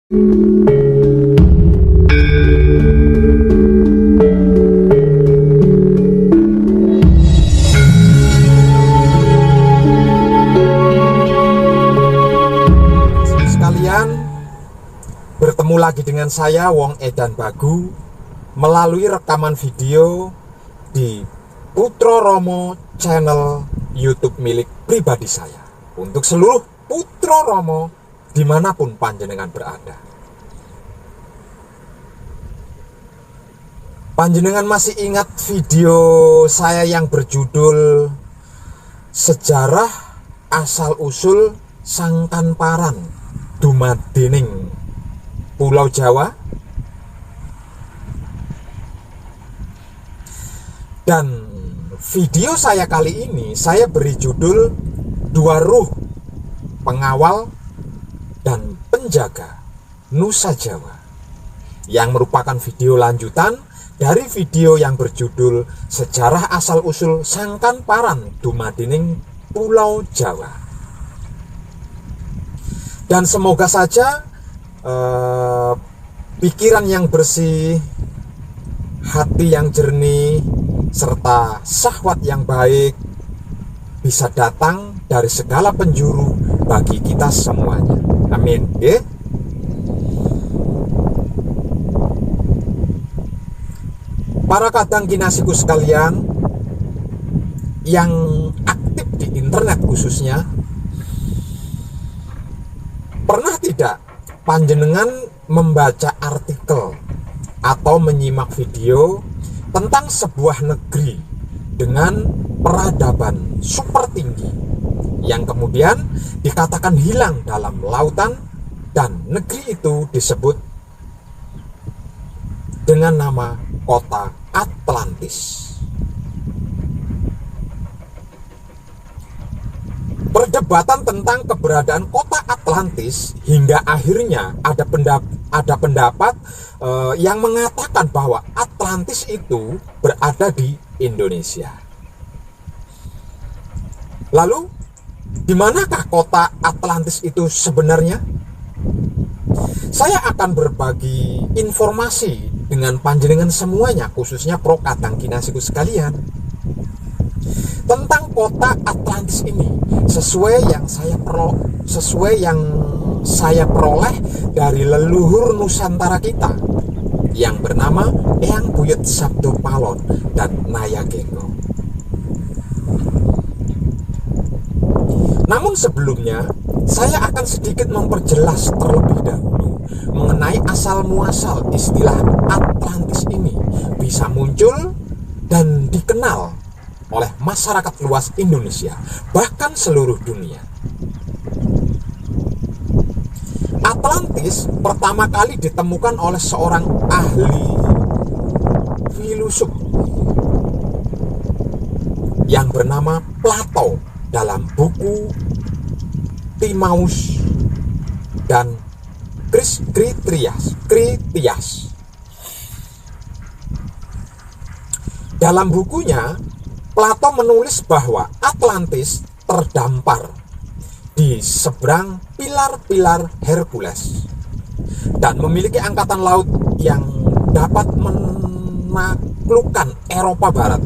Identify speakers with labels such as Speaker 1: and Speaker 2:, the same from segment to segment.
Speaker 1: Sekalian, bertemu lagi dengan saya Wong Edan Bagu melalui rekaman video di Putro Romo channel YouTube milik pribadi saya. Untuk seluruh Putro Romo dimanapun panjenengan berada. Panjenengan masih ingat video saya yang berjudul Sejarah Asal-Usul Sangkan Paran Dumadening Pulau Jawa? Dan video saya kali ini saya beri judul Dua Ruh Pengawal dan Penjaga Nusa Jawa, yang merupakan video lanjutan dari video yang berjudul Sejarah Asal-Usul Sangkan Paran Dumadening Pulau Jawa. Dan semoga saja pikiran yang bersih, hati yang jernih, serta syahwat yang baik bisa datang dari segala penjuru bagi kita semuanya. Amin. Okay? Para kadang kinasiku sekalian yang aktif di internet khususnya, pernah tidak panjenengan membaca artikel atau menyimak video tentang sebuah negeri dengan peradaban super tinggi yang kemudian dikatakan hilang dalam lautan, dan negeri itu disebut dengan nama kota Atlantis. Perdebatan tentang keberadaan kota Atlantis hingga akhirnya ada pendapat yang mengatakan bahwa Atlantis itu berada di Indonesia. Lalu, di manakah kota Atlantis itu sebenarnya? Saya akan berbagi informasi dengan panjenengan semuanya, khususnya pro kadang kinasiku sekalian, tentang kota Atlantis ini sesuai yang saya peroleh dari leluhur Nusantara kita yang bernama Eyang Buyut Sabdo Palon dan Nayagenggo. Namun sebelumnya, saya akan sedikit memperjelas terlebih dahulu mengenai asal-muasal istilah Atlantis ini bisa muncul dan dikenal oleh masyarakat luas Indonesia, bahkan seluruh dunia. Atlantis pertama kali ditemukan oleh seorang ahli filosof yang bernama Plato dalam buku Timaeus dan Critias. Dalam bukunya, Plato menulis bahwa Atlantis terdampar di seberang pilar-pilar Hercules dan memiliki angkatan laut yang dapat menaklukkan Eropa Barat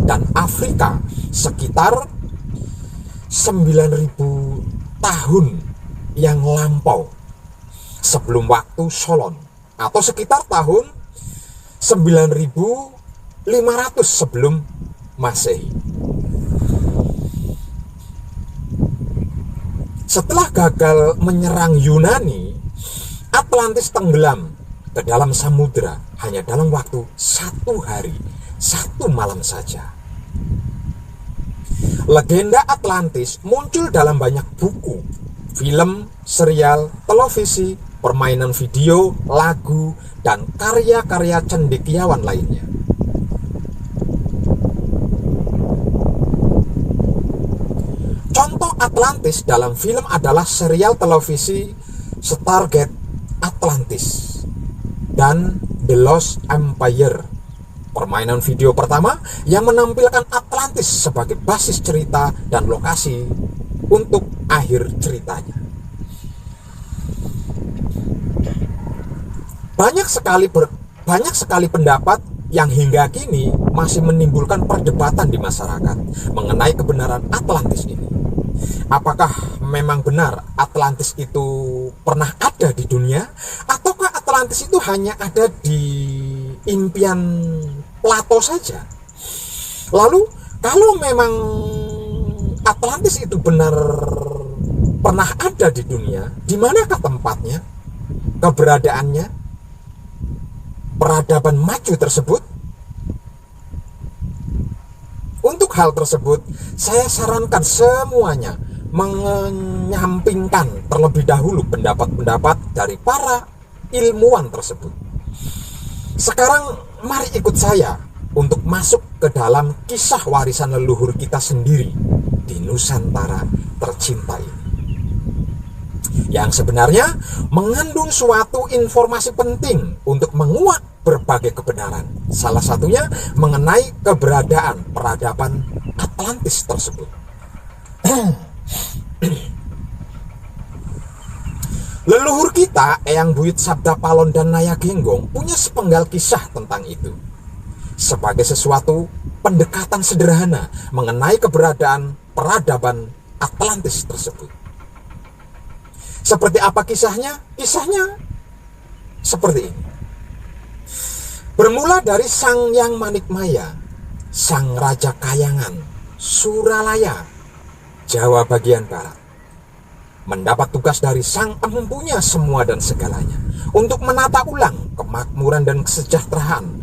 Speaker 1: dan Afrika sekitar 9.000 tahun yang lampau sebelum waktu Solon, atau sekitar tahun 9.500 sebelum Masehi. Setelah gagal menyerang Yunani, Atlantis tenggelam ke dalam samudera hanya dalam waktu 1 hari, 1 malam saja. Legenda Atlantis muncul dalam banyak buku, film, serial, televisi, permainan video, lagu, dan karya-karya cendekiawan lainnya. Contoh Atlantis dalam film adalah serial televisi Stargate Atlantis dan The Lost Empire, permainan video pertama yang menampilkan Atlantis sebagai basis cerita dan lokasi untuk akhir ceritanya. Banyak sekali pendapat yang hingga kini masih menimbulkan perdebatan di masyarakat mengenai kebenaran Atlantis ini. Apakah memang benar Atlantis itu pernah ada di dunia, ataukah Atlantis itu hanya ada di impian Plato saja? Lalu kalau memang Atlantis itu benar pernah ada di dunia, di manakah tempatnya, keberadaannya, peradaban maju tersebut? Untuk hal tersebut, saya sarankan semuanya menyampingkan terlebih dahulu pendapat-pendapat dari para ilmuwan tersebut. Sekarang mari ikut saya untuk masuk ke dalam kisah warisan leluhur kita sendiri di Nusantara tercinta ini, yang sebenarnya mengandung suatu informasi penting untuk menguak berbagai kebenaran, salah satunya mengenai keberadaan peradaban Atlantis tersebut. Leluhur kita, Eyang Buyut Sabda Palon dan Naya Genggong, punya sepenggal kisah tentang itu sebagai sesuatu pendekatan sederhana mengenai keberadaan peradaban Atlantis tersebut. Seperti apa kisahnya? Kisahnya seperti ini. Bermula dari Sang Yang Manikmaya, sang Raja Kayangan, Suralaya, Jawa bagian barat, mendapat tugas dari Sang Empunya semua dan segalanya untuk menata ulang kemakmuran dan kesejahteraan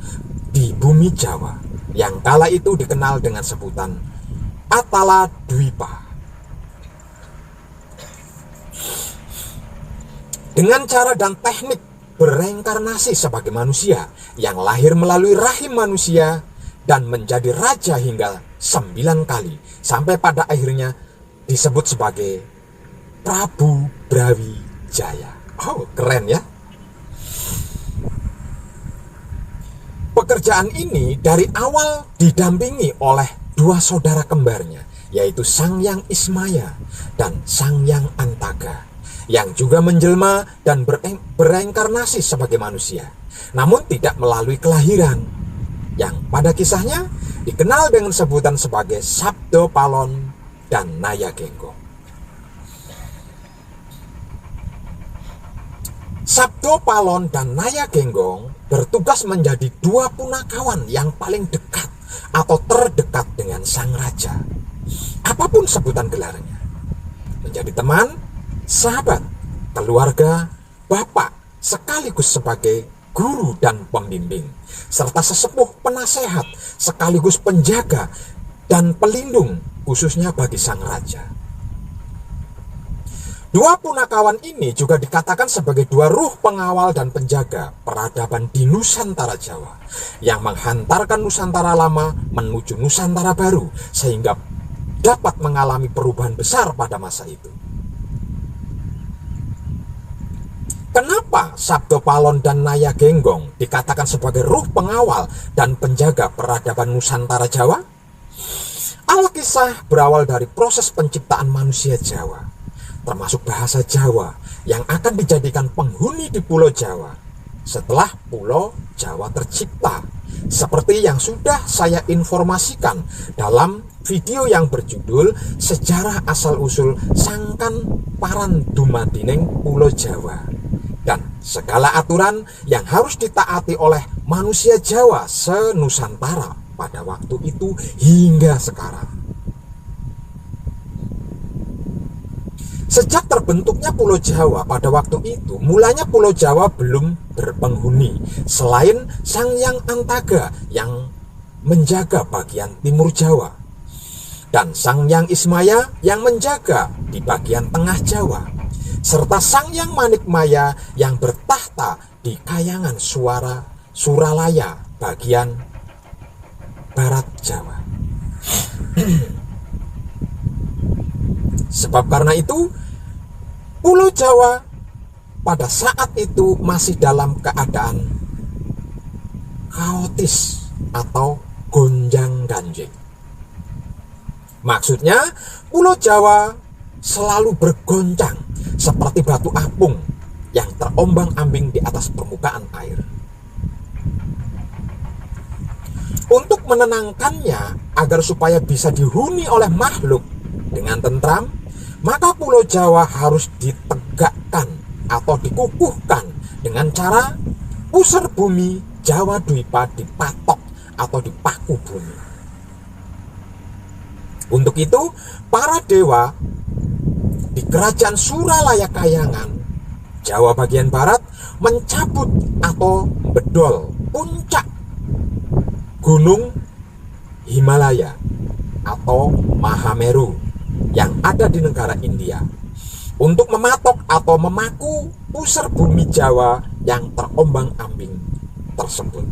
Speaker 1: di bumi Jawa yang kala itu dikenal dengan sebutan Atala Dwipa. Dengan cara dan teknik bereinkarnasi sebagai manusia yang lahir melalui rahim manusia dan menjadi raja hingga 9 kali, sampai pada akhirnya disebut sebagai Prabu Brawijaya. Oh, keren ya. Pekerjaan ini dari awal didampingi oleh dua saudara kembarnya, yaitu Sang Yang Ismaya dan Sang Yang Antaga, yang juga menjelma dan bereinkarnasi sebagai manusia, namun tidak melalui kelahiran, yang pada kisahnya dikenal dengan sebutan sebagai Sabdo Palon dan Naya Genggong. Sabdo Palon dan Naya Genggong bertugas menjadi dua punakawan yang paling dekat atau terdekat dengan sang raja, apapun sebutan gelarnya, menjadi teman, sahabat, keluarga, bapak, sekaligus sebagai guru dan pembimbing, serta sesepuh penasehat, sekaligus penjaga dan pelindung, khususnya bagi sang raja. Dua punakawan ini juga dikatakan sebagai dua ruh pengawal dan penjaga peradaban di Nusantara Jawa, yang menghantarkan Nusantara lama menuju Nusantara baru, sehingga dapat mengalami perubahan besar pada masa itu. Kenapa Sabdo Palon dan Naya Genggong dikatakan sebagai ruh pengawal dan penjaga peradaban Nusantara Jawa? Alkisah berawal dari proses penciptaan manusia Jawa, termasuk bahasa Jawa yang akan dijadikan penghuni di Pulau Jawa setelah Pulau Jawa tercipta, seperti yang sudah saya informasikan dalam video yang berjudul Sejarah Asal-Usul Sangkan Paran Dumadining Pulau Jawa dan segala aturan yang harus ditaati oleh manusia Jawa se-Nusantara pada waktu itu hingga sekarang. Sejak terbentuknya Pulau Jawa pada waktu itu, mulanya Pulau Jawa belum berpenghuni selain Sang Yang Antaga yang menjaga bagian timur Jawa, dan Sang Yang Ismaya yang menjaga di bagian tengah Jawa, serta Sang Yang Manikmaya yang bertahta di Kayangan Suralaya bagian barat Jawa. Sebab karena itu, Pulau Jawa pada saat itu masih dalam keadaan kaotis atau gonjang-ganjing. Maksudnya, Pulau Jawa selalu bergoncang seperti batu apung yang terombang-ambing di atas permukaan air. Untuk menenangkannya agar supaya bisa dihuni oleh makhluk dengan tentram, maka Pulau Jawa harus ditegakkan atau dikukuhkan dengan cara pusar bumi Jawa Dwipa dipatok atau dipaku bumi. Untuk itu, para dewa di kerajaan Suralaya Kayangan, Jawa bagian barat, mencabut atau bedol puncak Gunung Himalaya atau Mahameru yang ada di negara India untuk mematok atau memaku pusar bumi Jawa yang terombang-ambing tersebut.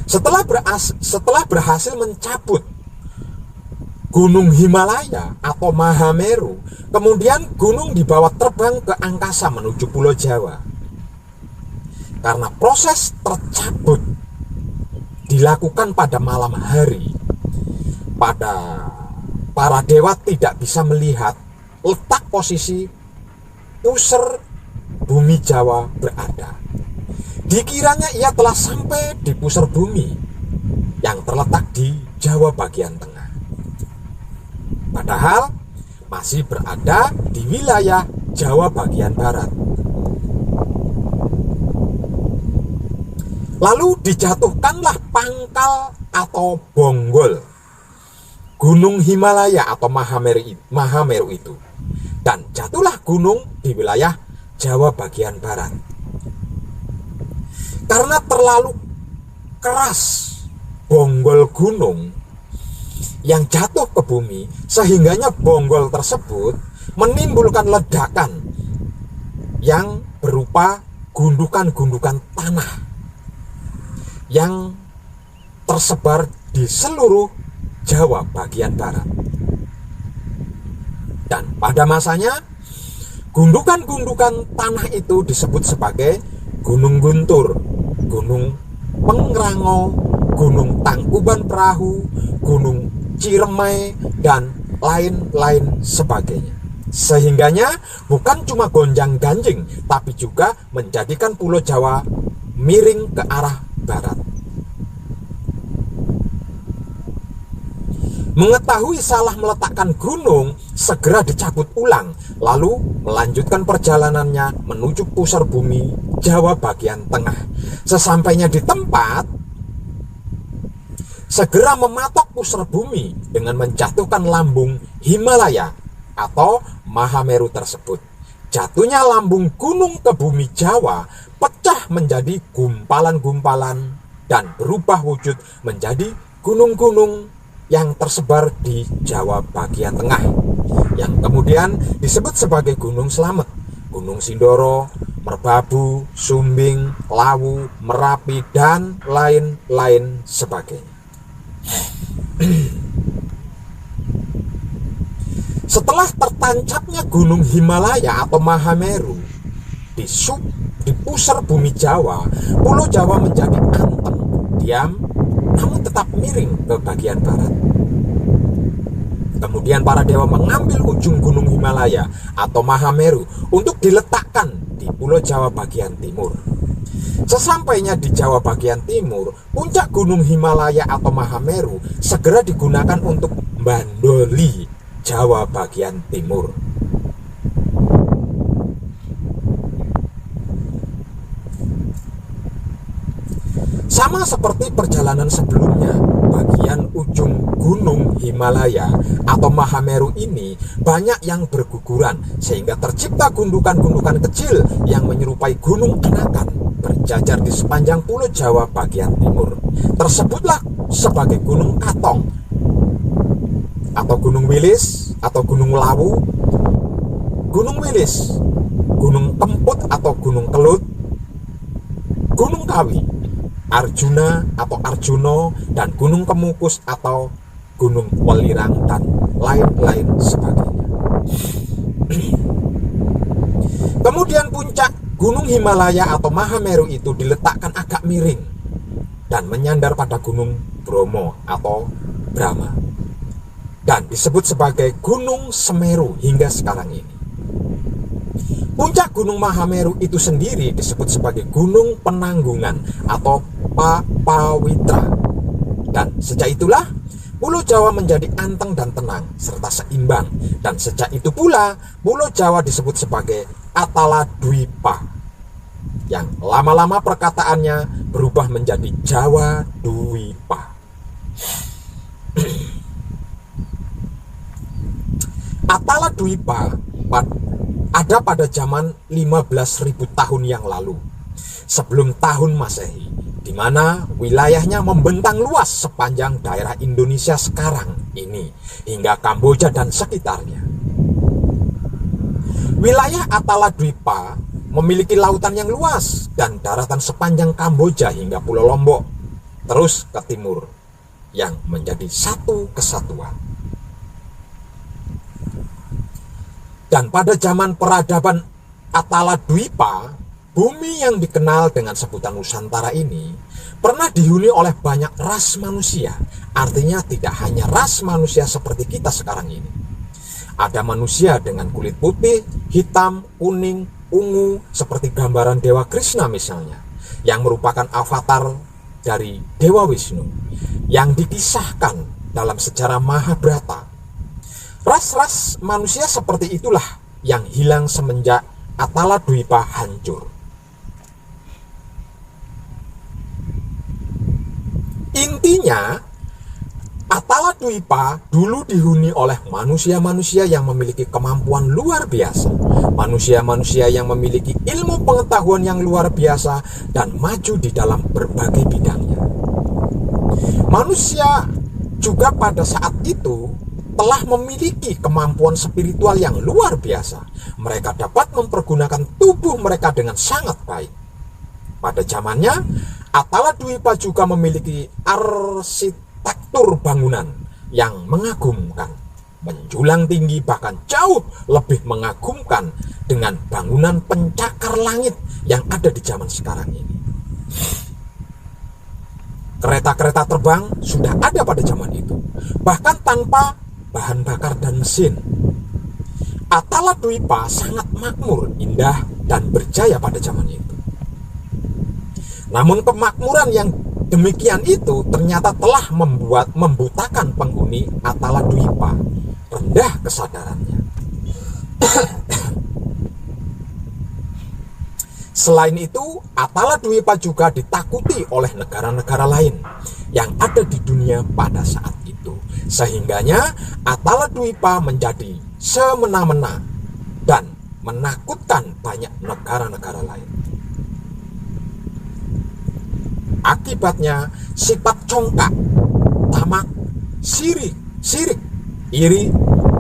Speaker 1: Setelah berhasil mencabut Gunung Himalaya atau Mahameru, kemudian gunung dibawa terbang ke angkasa menuju Pulau Jawa. Karena proses tercabut dilakukan pada malam hari, para dewa tidak bisa melihat letak posisi pusar bumi Jawa berada. Dikiranya ia telah sampai di pusar bumi yang terletak di Jawa bagian tengah. Padahal masih berada di wilayah Jawa bagian barat. Lalu dijatuhkanlah pangkal atau bonggol Gunung Himalaya atau Mahameru itu, dan jatuhlah gunung di wilayah Jawa bagian barat. Karena terlalu keras bonggol gunung yang jatuh ke bumi, sehingganya bonggol tersebut menimbulkan ledakan yang berupa gundukan-gundukan tanah yang tersebar di seluruh Jawa bagian barat. Dan pada masanya, gundukan-gundukan tanah itu disebut sebagai Gunung Guntur, Gunung Pengrango, Gunung Tangkuban Perahu, Gunung Ciremai, dan lain-lain sebagainya. Sehingganya bukan cuma gonjang-ganjing, tapi juga menjadikan Pulau Jawa miring ke arah barat. Mengetahui salah meletakkan gunung, segera dicabut ulang, lalu melanjutkan perjalanannya menuju pusar bumi Jawa bagian tengah. Sesampainya di tempat, segera mematok pusar bumi dengan menjatuhkan lambung Himalaya atau Mahameru tersebut. Jatuhnya lambung gunung ke bumi Jawa pecah menjadi gumpalan-gumpalan dan berubah wujud menjadi gunung-gunung yang tersebar di Jawa bagian tengah, yang kemudian disebut sebagai Gunung Slamet, Gunung Sindoro, Merbabu, Sumbing, Lawu, Merapi, dan lain-lain sebagainya. Setelah tertancapnya Gunung Himalaya atau Mahameru di pusar bumi Jawa, Pulau Jawa menjadi anteng, diam, namun tetap miring ke bagian barat. Kemudian para dewa mengambil ujung Gunung Himalaya atau Mahameru untuk diletakkan di Pulau Jawa bagian timur. Sesampainya di Jawa bagian timur, puncak Gunung Himalaya atau Mahameru segera digunakan untuk membandoli Jawa bagian timur. Sama seperti perjalanan sebelumnya, bagian ujung Gunung Himalaya atau Mahameru ini banyak yang berguguran sehingga tercipta gundukan-gundukan kecil yang menyerupai gunung anakan berjajar di sepanjang Pulau Jawa bagian timur. Tersebutlah sebagai Gunung Katong atau Gunung Wilis atau Gunung Lawu, Gunung Wilis, Gunung Kemput atau Gunung Kelut, Gunung Kawi, Arjuna atau Arjuno, dan Gunung Kemukus atau Gunung Welirang, dan lain-lain sebagainya. Kemudian puncak Gunung Himalaya atau Mahameru itu diletakkan agak miring dan menyandar pada Gunung Bromo atau Brahma, dan disebut sebagai Gunung Semeru hingga sekarang ini. Puncak Gunung Mahameru itu sendiri disebut sebagai Gunung Penanggungan atau Pawitra. Dan sejak itulah Pulau Jawa menjadi anteng dan tenang serta seimbang. Dan sejak itu pula Pulau Jawa disebut sebagai Atala Dwipa, yang lama-lama perkataannya berubah menjadi Jawa Dwipa. Atala Dwipa ada pada zaman 15.000 tahun yang lalu, sebelum tahun Masehi, di mana wilayahnya membentang luas sepanjang daerah Indonesia sekarang ini hingga Kamboja dan sekitarnya. Wilayah Atala Dwipa memiliki lautan yang luas dan daratan sepanjang Kamboja hingga Pulau Lombok, terus ke timur, yang menjadi satu kesatuan. Dan pada zaman peradaban Atala Dwipa, bumi yang dikenal dengan sebutan Nusantara ini pernah dihuni oleh banyak ras manusia. Artinya tidak hanya ras manusia seperti kita sekarang ini. Ada manusia dengan kulit putih, hitam, kuning, ungu, seperti gambaran Dewa Krishna misalnya, yang merupakan avatar dari Dewa Wisnu, yang dikisahkan dalam sejarah Mahabharata. Ras-ras manusia seperti itulah yang hilang semenjak Atala Dwipa hancur. Intinya, Atala Dwipa dulu dihuni oleh manusia-manusia yang memiliki kemampuan luar biasa, manusia-manusia yang memiliki ilmu pengetahuan yang luar biasa dan maju di dalam berbagai bidangnya. Manusia juga pada saat itu telah memiliki kemampuan spiritual yang luar biasa. Mereka dapat mempergunakan tubuh mereka dengan sangat baik. Pada zamannya, Atala Dwipa juga memiliki arsitektur bangunan yang mengagumkan, menjulang tinggi, bahkan jauh lebih mengagumkan dengan bangunan pencakar langit yang ada di zaman sekarang ini. Kereta-kereta terbang sudah ada pada zaman itu, bahkan tanpa bahan bakar dan mesin. Atala Dwipa sangat makmur, indah, dan berjaya pada zaman itu. Namun kemakmuran yang demikian itu ternyata telah membutakan penghuni Atala Dwipa. Rendah kesadarannya. Selain itu, Atala Dwipa juga ditakuti oleh negara-negara lain yang ada di dunia pada saat itu. Sehingganya Atala Dwipa menjadi semena-mena dan menakutkan banyak negara-negara lain. Akibatnya sifat congkak, tamak, sirik, iri,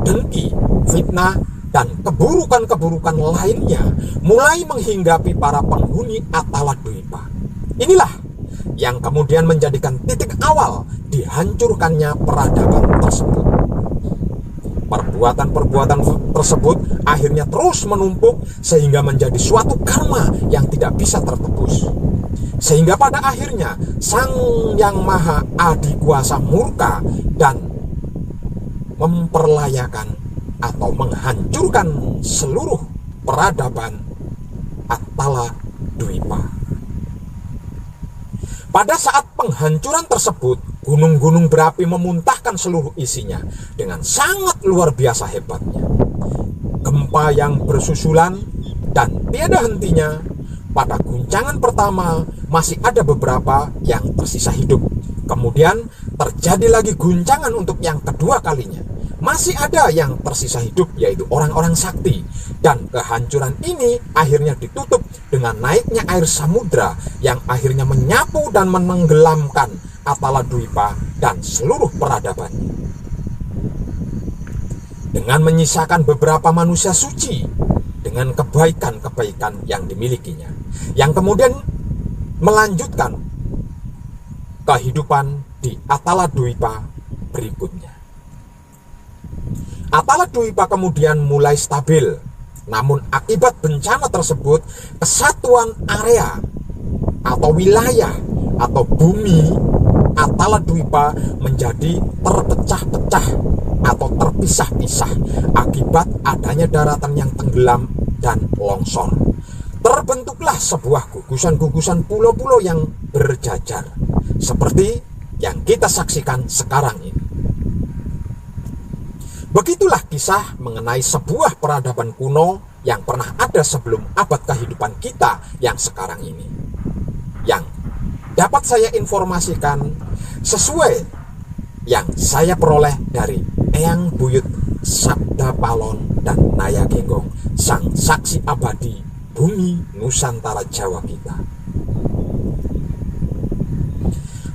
Speaker 1: dengki, fitnah, dan keburukan-keburukan lainnya mulai menghinggapi para penghuni Atala Dwipa. Inilah yang kemudian menjadikan titik awal dihancurkannya peradaban tersebut. Perbuatan-perbuatan tersebut akhirnya terus menumpuk sehingga menjadi suatu karma yang tidak bisa tertebus. Sehingga pada akhirnya Sang Yang Maha Adikuasa murka dan memperlayakan atau menghancurkan seluruh peradaban Atala Dwipa. Pada saat penghancuran tersebut, gunung-gunung berapi memuntahkan seluruh isinya dengan sangat luar biasa hebatnya. Gempa yang bersusulan dan tiada hentinya. Pada guncangan pertama masih ada beberapa yang tersisa hidup. Kemudian terjadi lagi guncangan untuk yang kedua kalinya. Masih ada yang tersisa hidup, yaitu orang-orang sakti. Dan kehancuran ini akhirnya ditutup dengan naiknya air samudra yang akhirnya menyapu dan menenggelamkan Atala Dwipa dan seluruh peradabannya. Dengan menyisakan beberapa manusia suci dengan kebaikan-kebaikan yang dimilikinya, yang kemudian melanjutkan kehidupan di Atala Dwipa berikutnya. Atala Dwipa kemudian mulai stabil, namun akibat bencana tersebut, kesatuan area atau wilayah atau bumi Atala Dwipa menjadi terpecah-pecah atau terpisah-pisah akibat adanya daratan yang tenggelam dan longsor. Terbentuklah sebuah gugusan-gugusan pulau-pulau yang berjajar, seperti yang kita saksikan sekarang ini. Begitulah kisah mengenai sebuah peradaban kuno yang pernah ada sebelum abad kehidupan kita yang sekarang ini, yang dapat saya informasikan sesuai yang saya peroleh dari Eyang Buyut Sabda Palon dan Naya Genggong, sang saksi abadi bumi Nusantara Jawa kita.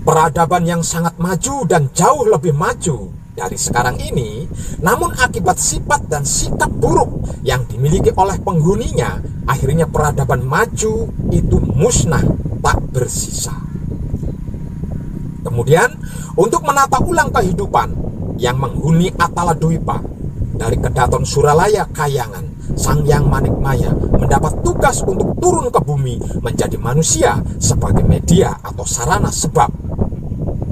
Speaker 1: Peradaban yang sangat maju dan jauh lebih maju dari sekarang ini, namun akibat sifat dan sikap buruk yang dimiliki oleh penghuninya, akhirnya peradaban maju itu musnah tak bersisa. Kemudian, untuk menata ulang kehidupan yang menghuni Atala Dwipa, dari Kedaton Suralaya Kayangan, Sang Hyang Manikmaya mendapat tugas untuk turun ke bumi menjadi manusia sebagai media atau sarana, sebab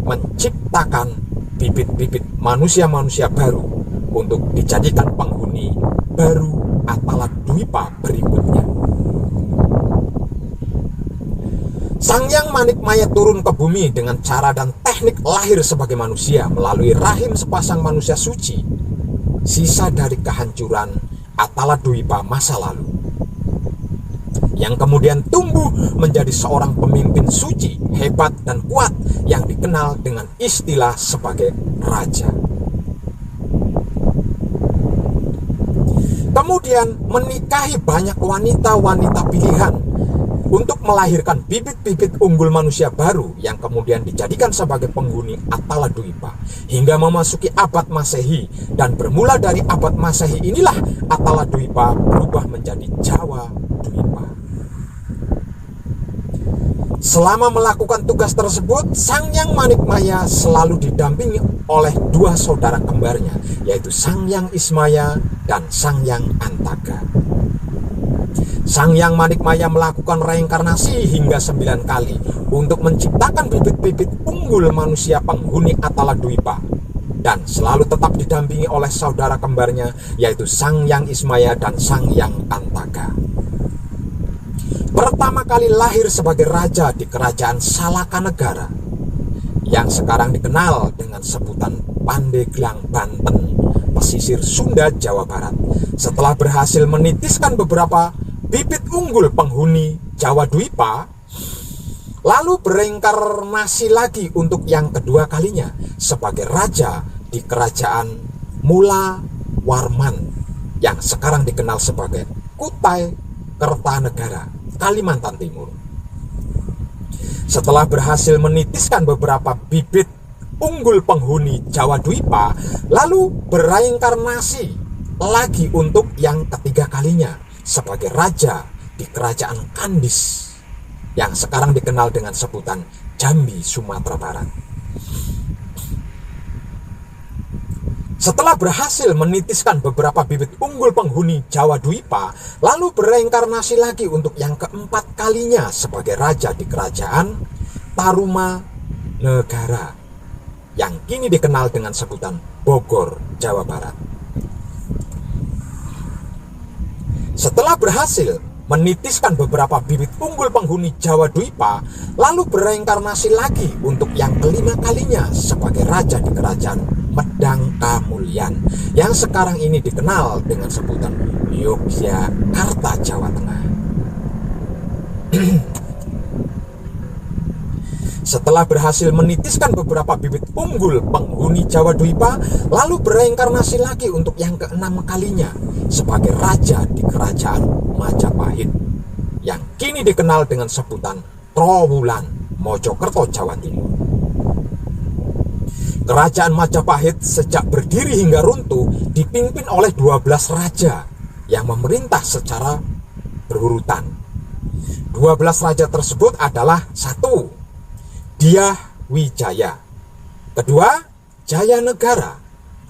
Speaker 1: menciptakan bibit-bibit manusia-manusia baru untuk dijadikan penghuni baru Atala Dwipa berikutnya. Sang Hyang Manikmaya turun ke bumi dengan cara dan teknik lahir sebagai manusia melalui rahim sepasang manusia suci, sisa dari kehancuran Atala Dwipa masa lalu, yang kemudian tumbuh menjadi seorang pemimpin suci, hebat dan kuat yang dikenal dengan istilah sebagai raja. Kemudian menikahi banyak wanita-wanita pilihan untuk melahirkan bibit-bibit unggul manusia baru yang kemudian dijadikan sebagai penghuni Atala Dwipa hingga memasuki abad Masehi, dan bermula dari abad Masehi inilah Atala Dwipa berubah menjadi Jawa Dwipa. Selama melakukan tugas tersebut, Sang Hyang Manikmaya selalu didampingi oleh dua saudara kembarnya, yaitu Sang Hyang Ismaya dan Sang Hyang Antaga. Sang Hyang Manikmaya melakukan reinkarnasi hingga 9 kali untuk menciptakan bibit-bibit unggul manusia penghuni Atala Dwipa, dan selalu tetap didampingi oleh saudara kembarnya, yaitu Sang Hyang Ismaya dan Sang Hyang Antaga. Pertama kali lahir sebagai raja di kerajaan Salakanegara, yang sekarang dikenal dengan sebutan Pandeglang, Banten, pesisir Sunda, Jawa Barat. Setelah berhasil menitiskan beberapa bibit unggul penghuni Jawa Dwipa, lalu bereinkarnasi lagi untuk yang kedua kalinya sebagai raja di kerajaan Mula Warman, yang sekarang dikenal sebagai Kutai Kertanegara, Kalimantan Timur. Setelah berhasil menitiskan beberapa bibit unggul penghuni Jawa Dwipa, lalu bereinkarnasi lagi untuk yang ketiga kalinya sebagai raja di kerajaan Kandis, yang sekarang dikenal dengan sebutan Jambi, Sumatera Barat. Setelah berhasil menitiskan beberapa bibit unggul penghuni Jawa Dwipa, lalu bereinkarnasi lagi untuk yang keempat kalinya sebagai raja di kerajaan Tarumanegara, yang kini dikenal dengan sebutan Bogor, Jawa Barat. Setelah berhasil menitiskan beberapa bibit unggul penghuni Jawa Dwipa, lalu bereinkarnasi lagi untuk yang kelima kalinya sebagai raja di kerajaan Medang Kamulyan, yang sekarang ini dikenal dengan sebutan Yogyakarta, Jawa Tengah. Setelah berhasil menitiskan beberapa bibit unggul penghuni Jawa Dwipa, lalu bereinkarnasi lagi untuk yang keenam kalinya sebagai raja di kerajaan Majapahit, yang kini dikenal dengan sebutan Trowulan, Mojokerto, Jawa Timur. Kerajaan Majapahit sejak berdiri hingga runtuh dipimpin oleh 12 raja yang memerintah secara berurutan. 12 raja tersebut adalah: 1. Dyah Wijaya, kedua Jayanegara,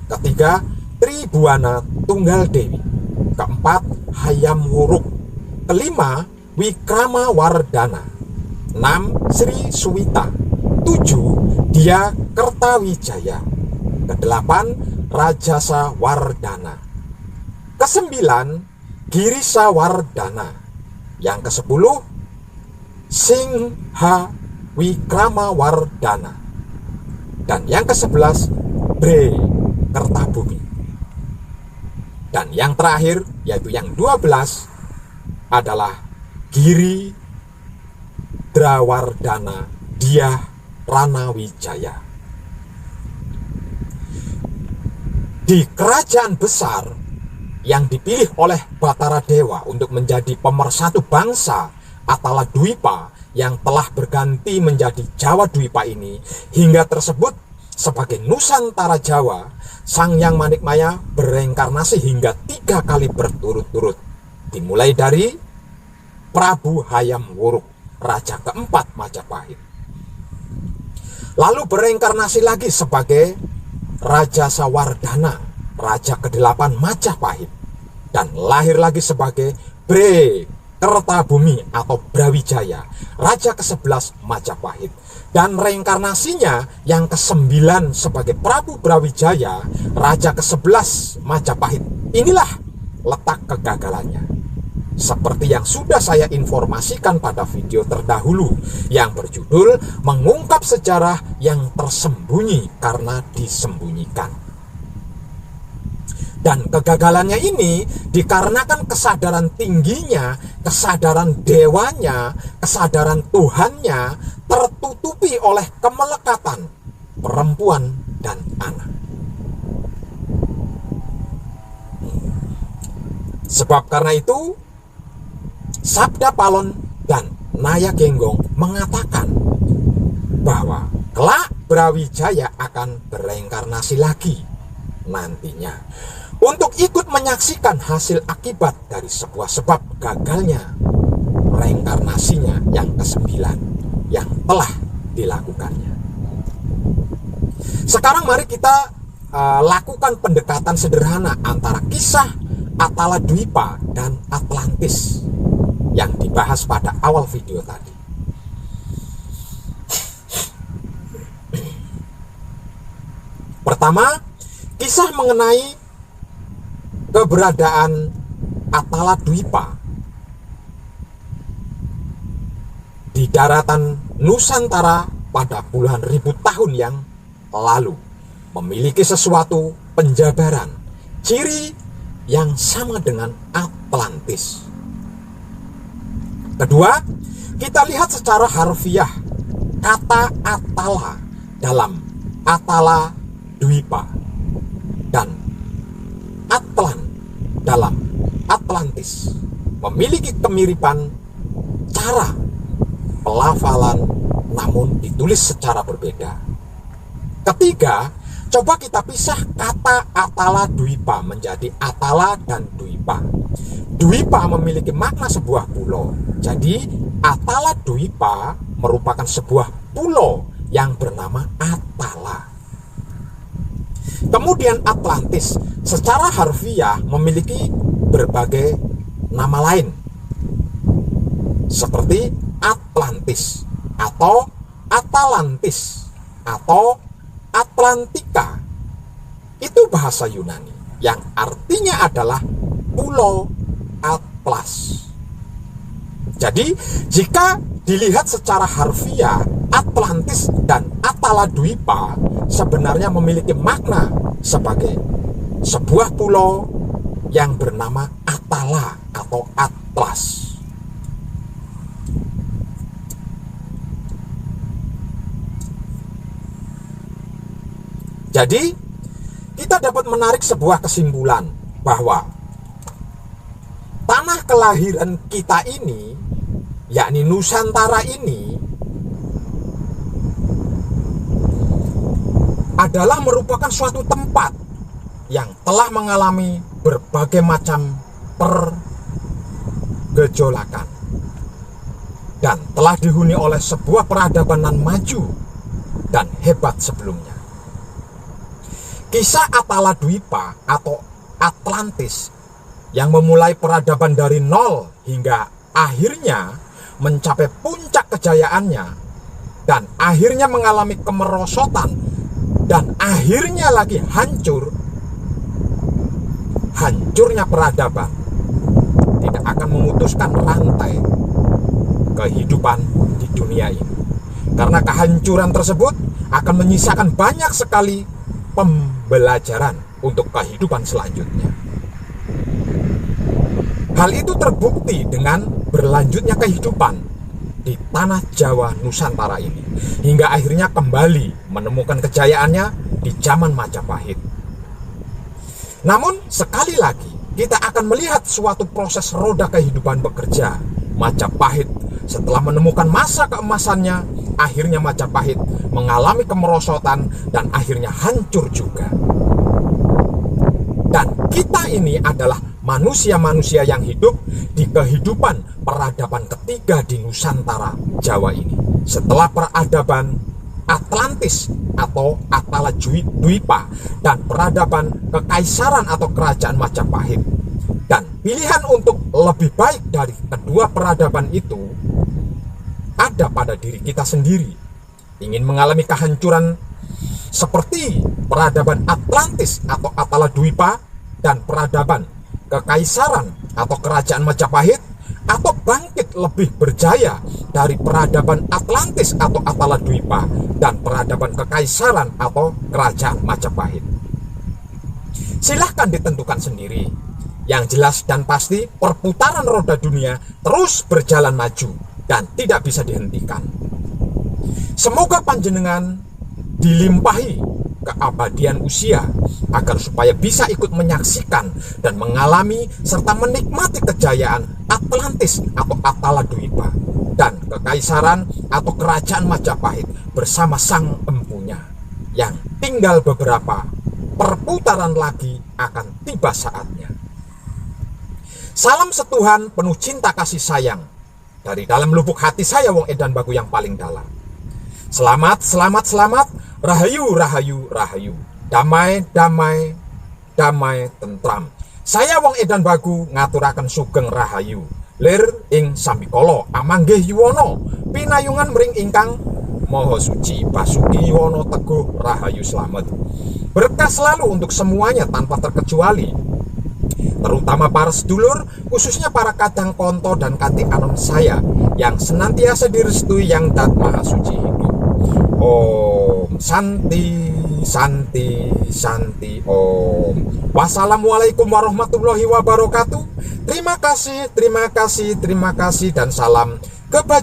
Speaker 1: ketiga Tribuana Tunggal Dewi, keempat Hayam Wuruk, kelima Wikrama Wardana, 6 Sri Suwita, 7 Dia Kertawijaya, ke-8 Rajasa Wardana, ke-9 Girisawardhana. Yang ke-10 Singha Wikramawardhana. Dan yang ke-11 Bre Kertabumi. Dan yang terakhir, yaitu yang 12, adalah Giri Drawardhana Dyah Ranawijaya. Di kerajaan besar yang dipilih oleh Batara Dewa untuk menjadi pemersatu bangsa Atala Dwipa yang telah berganti menjadi Jawa Dwipa ini hingga tersebut sebagai Nusantara Jawa, Sang Hyang Manikmaya bereinkarnasi hingga 3 kali berturut-turut, dimulai dari Prabu Hayam Wuruk, raja keempat Majapahit, lalu bereinkarnasi lagi sebagai Raja Sawardhana, raja ke-8 Majapahit, dan lahir lagi sebagai Bre Kertabumi atau Brawijaya, raja ke-11 Majapahit, dan reinkarnasinya yang ke-9 sebagai Prabu Brawijaya, raja ke-11 Majapahit. Inilah letak kegagalannya. Seperti yang sudah saya informasikan pada video terdahulu yang berjudul Mengungkap Sejarah yang Tersembunyi Karena Disembunyikan. Dan kegagalannya ini dikarenakan kesadaran tingginya, kesadaran dewanya, kesadaran Tuhannya tertutupi oleh kemelekatan perempuan dan anak. Sebab karena itu Sabda Palon dan Naya Genggong mengatakan bahwa kelak Brawijaya akan bereinkarnasi lagi nantinya untuk ikut menyaksikan hasil akibat dari sebuah sebab gagalnya reinkarnasinya yang ke-9 yang telah dilakukannya. Sekarang mari kita lakukan pendekatan sederhana antara kisah Atala Dwipa dan Atlantis yang dibahas pada awal video tadi. Pertama, kisah mengenai keberadaan Atala Dwipa di daratan Nusantara pada puluhan ribu tahun yang lalu memiliki sesuatu penjabaran, ciri yang sama dengan Atlantis. Kedua, kita lihat secara harfiah kata Atala dalam Atala Dwipa dan Atlan dalam Atlantis memiliki kemiripan cara pelafalan namun ditulis secara berbeda. Ketiga, coba kita pisah kata Atala Dwipa menjadi Atala dan Dwipa. Dwipa memiliki makna sebuah pulau. Jadi Atala Dwipa merupakan sebuah pulau yang bernama Atala. Kemudian Atlantis secara harfiah memiliki berbagai nama lain seperti Atlantis atau Atalantis atau Atlantika. Itu bahasa Yunani yang artinya adalah pulau Atlas. Jadi jika dilihat secara harfiah, Atlantis dan Atala Dwipa sebenarnya memiliki makna sebagai sebuah pulau yang bernama Atala atau Atlas. Jadi kita dapat menarik sebuah kesimpulan bahwa tanah kelahiran kita ini, yakni Nusantara ini, adalah merupakan suatu tempat yang telah mengalami berbagai macam pergejolakan dan telah dihuni oleh sebuah peradaban maju dan hebat sebelumnya. Kisah Atala Dwipa atau Atlantis yang memulai peradaban dari nol hingga akhirnya mencapai puncak kejayaannya dan akhirnya mengalami kemerosotan dan akhirnya lagi hancurnya peradaban akan memutuskan rantai kehidupan di dunia ini. Karena kehancuran tersebut akan menyisakan banyak sekali pembelajaran untuk kehidupan selanjutnya. Hal itu terbukti dengan berlanjutnya kehidupan di tanah Jawa Nusantara ini, hingga akhirnya kembali menemukan kejayaannya di zaman Majapahit. Namun sekali lagi kita akan melihat suatu proses roda kehidupan bekerja Majapahit. Setelah menemukan masa keemasannya, akhirnya Majapahit mengalami kemerosotan dan akhirnya hancur juga. Dan kita ini adalah manusia-manusia yang hidup di kehidupan peradaban ketiga di Nusantara Jawa ini. Setelah peradaban Atlantis atau Atala Dwipa dan peradaban kekaisaran atau kerajaan Majapahit. Dan pilihan untuk lebih baik dari kedua peradaban itu ada pada diri kita sendiri. Ingin mengalami kehancuran seperti peradaban Atlantis atau Atala Dwipa dan peradaban kekaisaran atau kerajaan Majapahit, atau bangkit lebih berjaya dari peradaban Atlantis atau Atala Dwipa dan peradaban kekaisaran atau kerajaan Majapahit. Silahkan ditentukan sendiri. Yang jelas dan pasti perputaran roda dunia terus berjalan maju dan tidak bisa dihentikan. Semoga panjenengan dilimpahi keabadian usia agar supaya bisa ikut menyaksikan dan mengalami serta menikmati kejayaan Atlantis atau Atala Dwipa dan kekaisaran atau kerajaan Majapahit bersama sang empunya, yang tinggal beberapa perputaran lagi akan tiba saatnya. Salam setuhan penuh cinta kasih sayang dari dalam lubuk hati saya, Wong Edan Bagu yang paling dalam. Selamat, selamat, selamat. Rahayu, rahayu, rahayu. Damai, damai, damai, tentram. Saya Wong Edan Bagu ngaturaken sugeng rahayu. Lir ing sambikala amanggih yuwana pinayungan mring ingkang Maha Suci Basuki Yuwana Teguh Rahayu Slamet. Berkah selalu untuk semuanya tanpa terkecuali, terutama para sedulur, khususnya para kadang konto dan kati anom saya yang senantiasa direstui Yang Dat Maha Suci hidup. Om Santi, Santi, Santi, Om. Wassalamualaikum warahmatullahi wabarakatuh. Terima kasih, terima kasih, terima kasih, dan salam kebahagiaan.